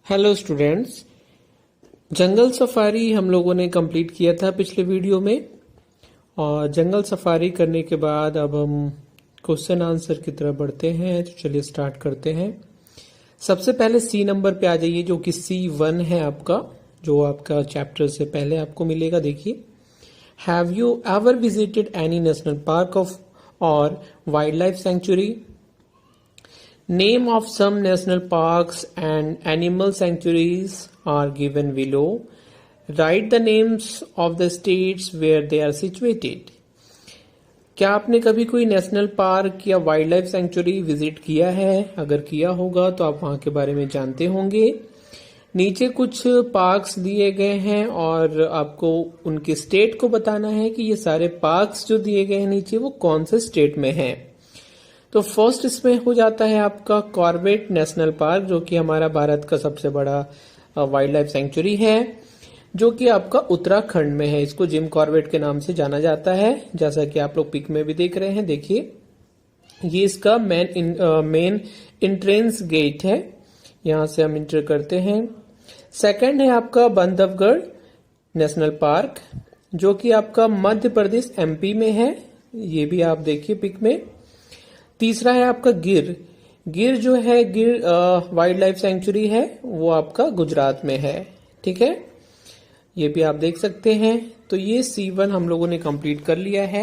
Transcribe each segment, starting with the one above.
Hello students, जंगल safari हम लोगों ने कंप्लीट किया था पिछले वीडियो में। और जंगल सफारी करने के बाद अब हम क्वेश्चन आंसर की तरफ बढ़ते हैं। तो चलिए स्टार्ट करते हैं। सबसे पहले सी नंबर पे आ जाइए, जो कि C1 है आपका, जो आपका चैप्टर से पहले आपको मिलेगा। देखिए, have you ever visited any national park of or wildlife sanctuary? Name of some national parks and animal sanctuaries are given below. Write the names of the states where they are situated. क्या आपने कभी कोई national park या wild life sanctuary visit किया है? अगर किया होगा तो आप वहां के बारे में जानते होंगे। नीचे कुछ पार्क्स दिए गए हैं और आपको उनके स्टेट को बताना है कि ये सारे पार्क्स जो दिए गए हैं नीचे, वो कौन से स्टेट में हैं। तो फर्स्ट इसमें हो जाता है आपका कॉर्बेट नेशनल पार्क, जो कि हमारा भारत का सबसे बड़ा वाइल्ड लाइफ सेंचुरी है, जो कि आपका उत्तराखंड में है। इसको जिम कॉर्बेट के नाम से जाना जाता है, जैसा कि आप लोग पिक में भी देख रहे हैं। देखिए, ये इसका मेन एंट्रेंस गेट है, यहां से हम इंटर करते हैं। सेकंड है आपका बांधवगढ़ नेशनल पार्क, जो कि आपका मध्य प्रदेश MP में है। ये भी आप देखिए पिक में। तीसरा है आपका गिर जो है, गिर वाइल्ड लाइफ सेंचुरी है, वो आपका गुजरात में है। ठीक है, ये भी आप देख सकते हैं। तो ये C1 हम लोगों ने कंप्लीट कर लिया है।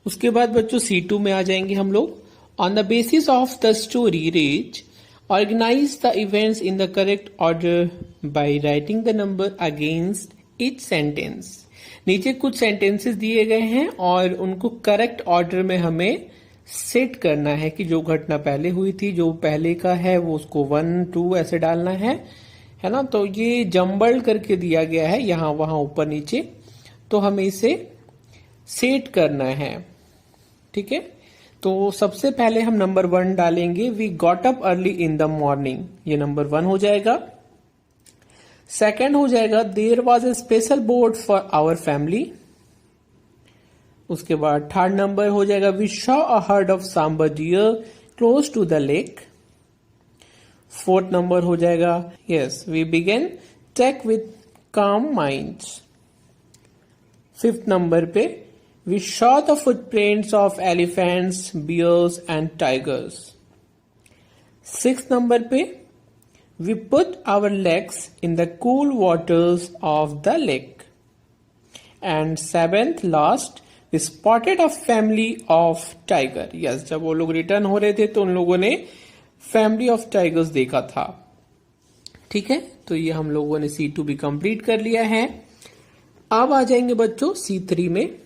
उसके बाद बच्चों C2 में आ जाएंगे हम लोग। On the basis of the story reach, organize the events in the correct order by writing the number against each sentence. नीचे कुछ सेंटेंसेस दिए गए हैं और उनको करेक्ट ऑर्डर में हमें सेट करना है कि जो घटना पहले हुई थी, जो पहले का है वो उसको 1 2 ऐसे डालना है ना। तो ये जम्बल्ड करके दिया गया है यहां वहां ऊपर नीचे, तो हमें इसे सेट करना है। ठीक है, तो सबसे पहले हम नंबर 1 डालेंगे। We got up early in the morning, ये नंबर 1 हो जाएगा। सेकेंड हो जाएगा there was a special board for our family. उसके बाद थर्ड नंबर हो जाएगा we saw a herd of sambar deer close to the lake. Fourth number हो जाएगा yes we began take with calm minds. Fifth number पे we saw the footprints of elephants, bears and tigers. Sixth number पे we put our legs in the cool waters of the lake. And seventh last, we spotted a family of tiger. Yes, जब वो लोग return हो रहे थे तो उन लोगों ने फैमिली ऑफ टाइगर्स देखा था। ठीक है, तो ये हम लोगों ने C2 भी कंप्लीट कर लिया है। अब आ जाएंगे बच्चों C3 में।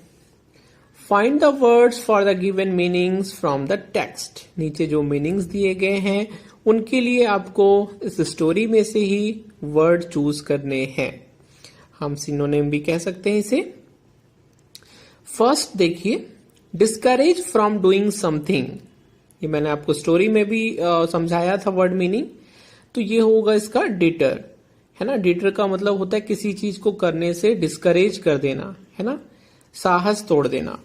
Find the words for the given meanings from the text. नीचे जो मीनिंग्स दिए गए हैं उनके लिए आपको इस स्टोरी में से ही वर्ड चूज करने हैं। हम सिनोनिम भी कह सकते हैं इसे। फर्स्ट देखिए, डिस्करेज फ्रॉम डूइंग समथिंग। ये मैंने आपको स्टोरी में भी समझाया था वर्ड मीनिंग। तो ये होगा इसका डिटर, है ना। डिटर का मतलब होता है किसी चीज को करने से डिस्करेज कर देना, है ना, साहस तोड़ देना।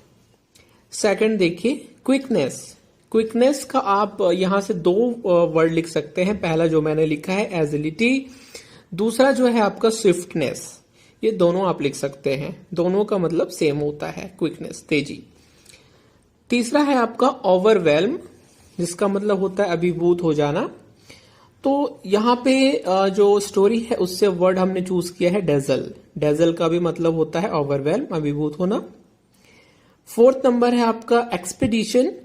सेकंड देखिए, क्विकनेस। क्विकनेस का आप यहां से 2 वर्ड लिख सकते हैं। पहला जो मैंने लिखा है एजिलिटी, दूसरा जो है आपका स्विफ्टनेस। ये दोनों आप लिख सकते हैं, दोनों का मतलब सेम होता है, क्विकनेस तेजी। तीसरा है आपका ओवरवेल्म, जिसका मतलब होता है अभिभूत हो जाना। तो यहां पे जो स्टोरी है उससे वर्ड हमने चूज किया है डेजल। डेजल का भी मतलब होता है ओवरवेल्म, अभिभूत होना। फोर्थ नंबर है आपका एक्सपीडिशन।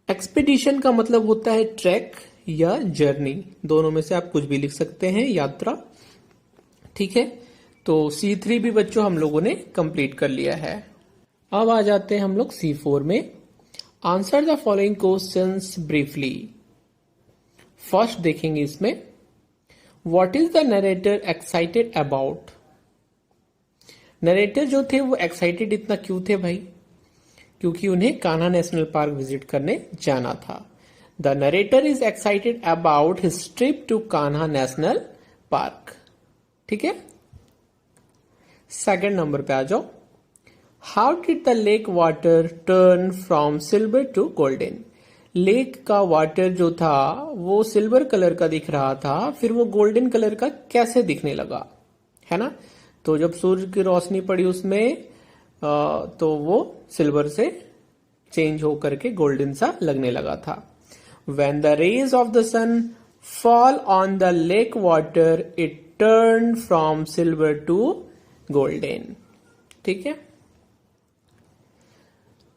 एक्सपीडिशन का मतलब होता है ट्रैक या जर्नी, दोनों में से आप कुछ भी लिख सकते हैं, यात्रा। ठीक है, तो C3 भी बच्चों हम लोगों ने कंप्लीट कर लिया है। अब आ जाते हैं हम लोग C4 में। Answer the following questions briefly. First देखेंगे इसमें, what is the narrator excited about. Narrator जो थे वो एक्साइटेड इतना क्यों थे भाई? क्योंकि उन्हें कान्हा नेशनल पार्क विजिट करने जाना था। The narrator is excited about his trip to Kanha national park. ठीक है, सेकंड नंबर पे आ जाओ। How did the lake water turn from silver to golden. Lake का वाटर जो था वो सिल्वर कलर का दिख रहा था, फिर वो गोल्डन कलर का कैसे दिखने लगा, है ना। तो जब सूर्य की रोशनी पड़ी उसमें तो वो सिल्वर से चेंज होकर के गोल्डन सा लगने लगा था। When the rays of the sun fall on the lake water, it turned from silver to golden। ठीक है।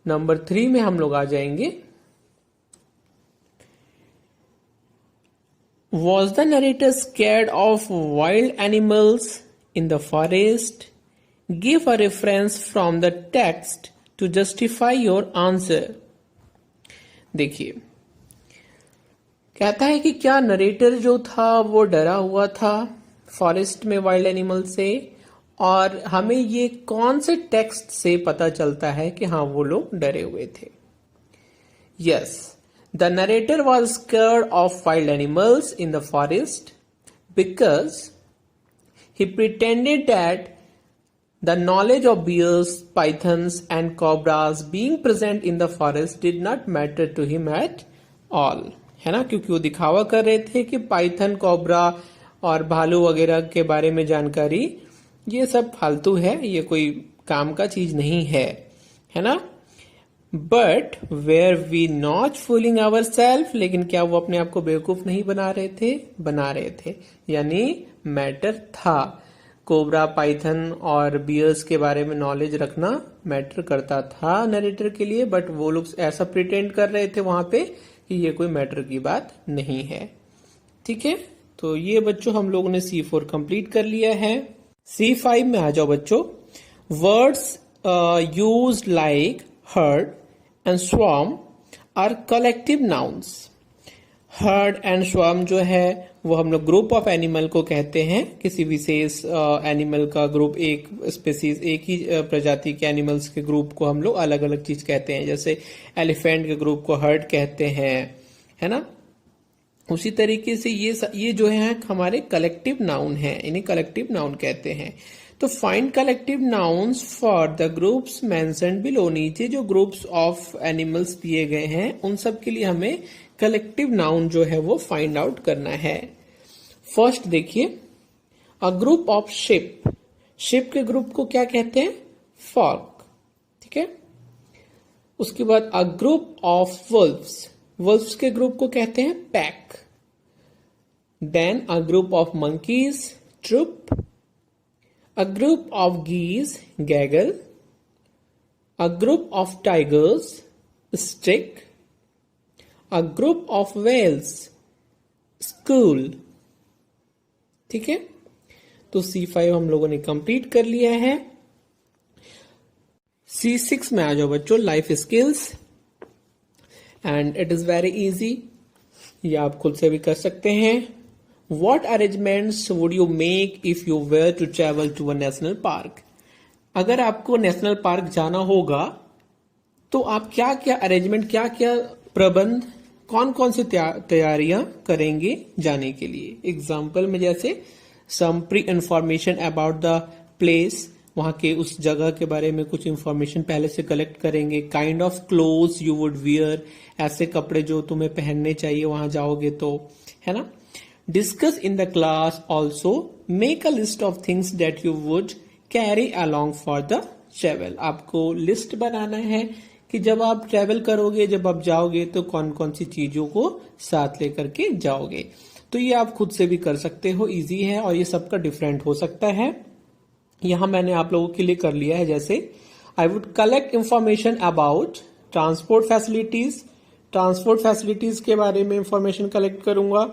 नंबर 3 में हम लोग आ जाएंगे। Was the narrator scared of wild animals in the forest? Give a reference from the text to justify your answer। देखिए, कहता है कि क्या नरेटर जो था वो डरा हुआ था फॉरेस्ट में वाइल्ड एनिमल से, और हमें ये कौन से टेक्स्ट से पता चलता है कि हाँ वो लोग डरे हुए थे। Yes, the narrator was scared of wild animals in the forest because he pretended that the knowledge of bears, pythons and cobras being present in the forest did not matter to him at all। है ना, क्योंकि वो दिखावा कर रहे थे कि Python, cobra और भालू वगैरह के बारे में जानकारी ये सब फालतू है, ये कोई काम का चीज नहीं है ना। But were we not fooling our self, लेकिन क्या वो अपने आप को बेवकूफ नहीं बना रहे थे, यानी मैटर था। कोबरा, पाइथन और बियर्स के बारे में नॉलेज रखना मैटर करता था नरेटर के लिए, बट वो लोग ऐसा प्रिटेंड कर रहे थे वहां पे कि ये कोई मैटर की बात नहीं है। ठीक है, तो ये बच्चों हम लोगों ने C4 कंप्लीट कर लिया है। C5 में आ जाओ बच्चों। Words used like herd and swarm are collective nouns. Herd and swarm जो है वो हम लोग ग्रुप ऑफ एनिमल को कहते हैं। किसी विशेष एनिमल का ग्रुप, एक स्पेसीज, एक ही प्रजाति के एनिमल्स के ग्रुप को हम लोग अलग अलग चीज कहते हैं। जैसे एलिफेंट के ग्रुप को हर्ड कहते हैं, है ना। उसी तरीके से ये जो है हमारे कलेक्टिव नाउन है, इन्हें कलेक्टिव नाउन कहते हैं। तो find collective nouns for the groups mentioned below. नीचे जो ग्रुप्स ऑफ एनिमल्स दिए गए हैं उन सब के लिए हमें कलेक्टिव नाउन जो है वो फाइंड आउट करना है। फर्स्ट देखिए, a group of ship. Ship के ग्रुप को क्या कहते हैं? फॉल्क। ठीक है। उसके बाद a group of wolves. Wolves के ग्रुप को कहते हैं pack. Then a group of monkeys, troop. A group of geese, gaggle. A group of tigers, streak. A group of whales, school. ठीक है, तो C5 हम लोगों ने कंप्लीट कर लिया है। C6 में आ जाओ बच्चों, life skills, and it is very easy, ये आप खुद से भी कर सकते हैं। What arrangements would you make if you were to travel to a national park? अगर आपको नेशनल पार्क जाना होगा तो आप क्या क्या अरेंजमेंट, क्या क्या प्रबंध, कौन कौन सी तैयारियां करेंगे जाने के लिए। एग्जाम्पल में जैसे some pre information about the place, वहां के उस जगह के बारे में कुछ इंफॉर्मेशन पहले से कलेक्ट करेंगे। Kind of clothes you would wear, ऐसे कपड़े जो तुम्हें पहनने चाहिए वहां जाओगे तो, है ना। Discuss in the class also, make a list of things that you would carry along for the travel. आपको लिस्ट बनाना है कि जब आप ट्रेवल करोगे, जब आप जाओगे तो कौन कौन सी चीजों को साथ लेकर के जाओगे। तो ये आप खुद से भी कर सकते हो, इजी है और ये सबका डिफरेंट हो सकता है। यहां मैंने आप लोगों के लिए कर लिया है। जैसे I would collect information about transport facilities. Transport facilities के बारे में इंफॉर्मेशन कलेक्ट करूंगा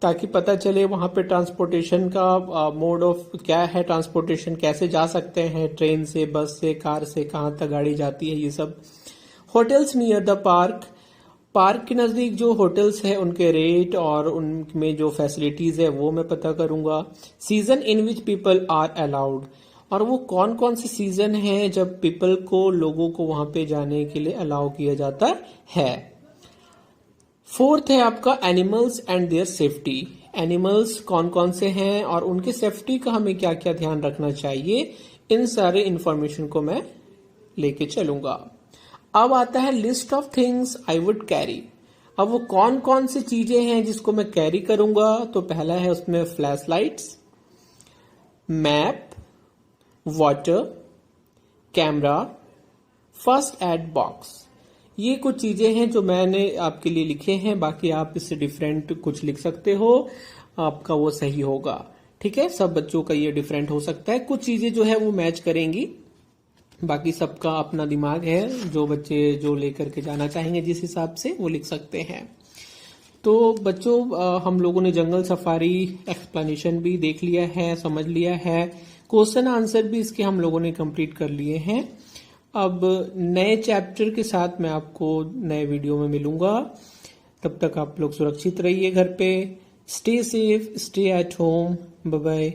ताकि पता चले वहां पे ट्रांसपोर्टेशन का मोड ऑफ क्या है, ट्रांसपोर्टेशन कैसे जा सकते हैं, ट्रेन से, बस से, कार से, कहां तक गाड़ी जाती है, ये सब। Hotels near the park, park के नजदीक जो होटल्स है उनके रेट और उनमें जो फैसिलिटीज है वो मैं पता करूंगा। Season in which people are allowed, और वो कौन कौन से सीजन है जब पीपल को, लोगों को वहां पे जाने के लिए अलाउ किया जाता है। फोर्थ है आपका animals and their safety. Animals कौन कौन से हैं और उनके सेफ्टी का हमें क्या क्या ध्यान रखना चाहिए, इन सारे इंफॉर्मेशन को मैं लेके चलूंगा। अब आता है list of things I would carry. अब वो कौन कौन सी चीजें हैं जिसको मैं कैरी करूंगा, तो पहला है उसमें flash lights, map, water, camera, first aid box. ये कुछ चीजें हैं जो मैंने आपके लिए लिखे हैं, बाकी आप इससे डिफरेंट कुछ लिख सकते हो, आपका वो सही होगा। ठीक है, सब बच्चों का ये डिफरेंट हो सकता है, कुछ चीजें जो है वो मैच करेंगी, बाकी सबका अपना दिमाग है, जो बच्चे जो लेकर के जाना चाहेंगे जिस हिसाब से वो लिख सकते हैं। तो बच्चों हम लोगों ने जंगल सफारी एक्सप्लेनेशन भी देख लिया है, समझ लिया है, क्वेश्चन आंसर भी इसके हम लोगों ने कंप्लीट कर लिए हैं। अब नए चैप्टर के साथ मैं आपको नए वीडियो में मिलूंगा, तब तक आप लोग सुरक्षित रहिए घर पे। Stay safe, stay at home, bye bye.